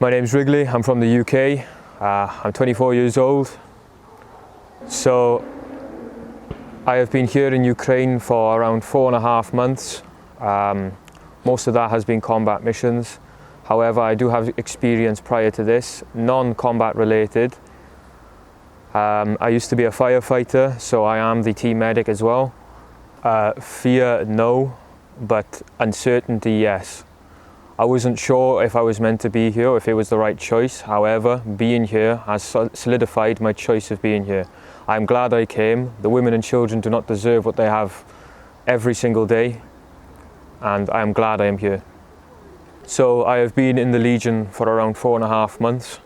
My name's Rіґлі, I'm from the UK. I'm 24 years old. So I have been here in Ukraine for around 4.5 months. Most of that has been combat missions. However, I do have experience prior to this, non-combat related. I used to be a firefighter, so I am the team medic as well. Fear, no, but uncertainty, yes. I wasn't sure if I was meant to be here, or if it was the right choice. However, being here has solidified my choice of being here. I'm glad I came. The women and children do not deserve what they have every single day, and I am glad I am here. So I have been in the Legion for around 4.5 months.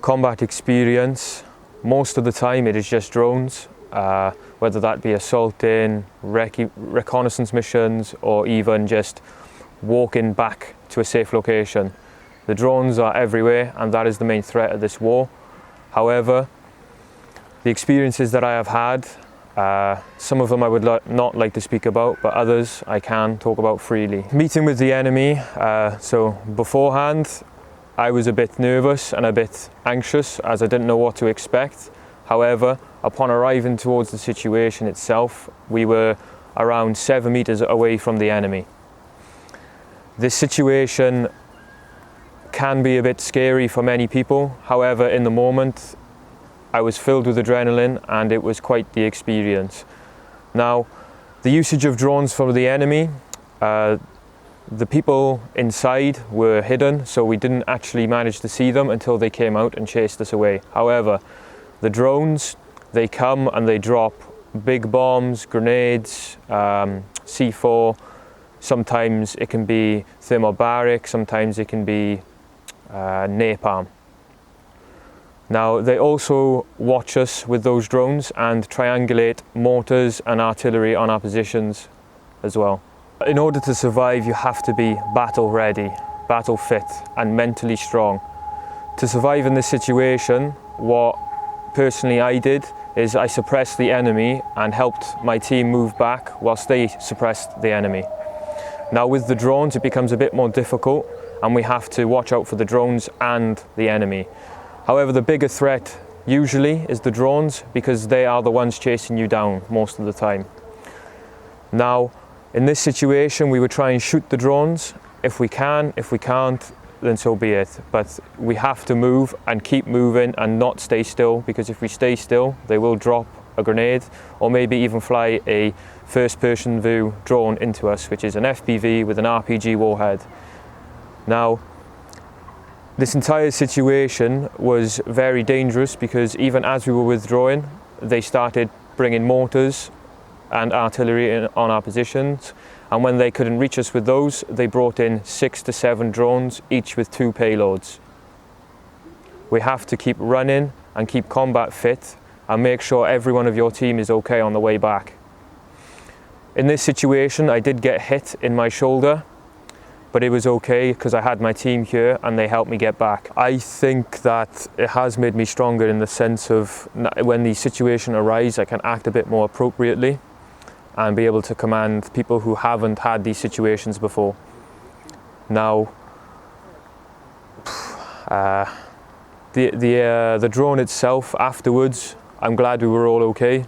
Combat experience, most of the time it is just drones, whether that be assaulting, reconnaissance missions, or even just walking back to a safe location. The drones are everywhere, and that is the main threat of this war. However, the experiences that I have had, some of them I would not like to speak about, but others I can talk about freely. Meeting with the enemy, so beforehand I was a bit nervous and a bit anxious as I didn't know what to expect. However, upon arriving towards the situation itself, we were around 7 meters away from the enemy. This situation can be a bit scary for many people. However, in the moment, I was filled with adrenaline and it was quite the experience. Now, the usage of drones for the enemy, the people inside were hidden, so we didn't actually manage to see them until they came out and chased us away. However, the drones, they come and they drop big bombs, grenades, C4, sometimes it can be thermobaric, sometimes it can be napalm. Now, they also watch us with those drones and triangulate mortars and artillery on our positions as well. In order to survive, you have to be battle ready, battle fit, and mentally strong. To survive in this situation, what personally I did is I suppressed the enemy and helped my team move back whilst they suppressed the enemy. Now with the drones, it becomes a bit more difficult and we have to watch out for the drones and the enemy. However, the bigger threat usually is the drones because they are the ones chasing you down most of the time. Now, in this situation, we would try and shoot the drones if we can. If we can't, then so be it. But we have to move and keep moving and not stay still, because if we stay still, they will drop a grenade or maybe even fly a first-person view drone into us, which is an FPV with an RPG warhead. Now, this entire situation was very dangerous because even as we were withdrawing, they started bringing mortars and artillery on our positions, and when they couldn't reach us with those, they brought in 6 to 7 drones, each with 2 payloads. We have to keep running and keep combat fit and make sure every one of your team is okay on the way back. In this situation, I did get hit in my shoulder, but it was okay because I had my team here and they helped me get back. I think that it has made me stronger in the sense of when the situation arises, I can act a bit more appropriately and be able to command people who haven't had these situations before. Now, the drone itself afterwards, I'm glad we were all okay.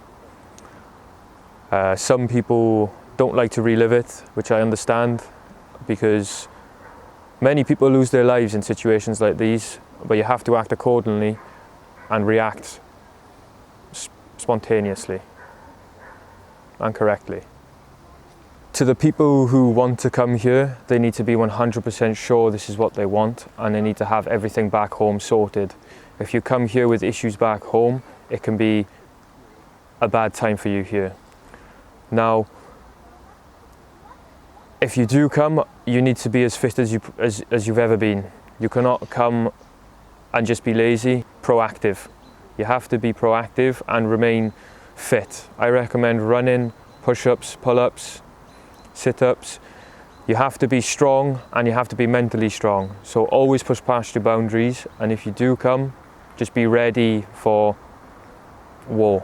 Some people don't like to relive it, which I understand, because many people lose their lives in situations like these, but you have to act accordingly and react spontaneously and correctly. To the people who want to come here, they need to be 100% sure this is what they want, and they need to have everything back home sorted. If you come here with issues back home, it can be a bad time for you here. Now, if you do come, you need to be as fit as you've ever been. You cannot come and just be lazy. Proactive. You have to be proactive and remain fit. I recommend running, push-ups, pull-ups, sit-ups. You have to be strong and you have to be mentally strong. So always push past your boundaries, and if you do come, just be ready for war.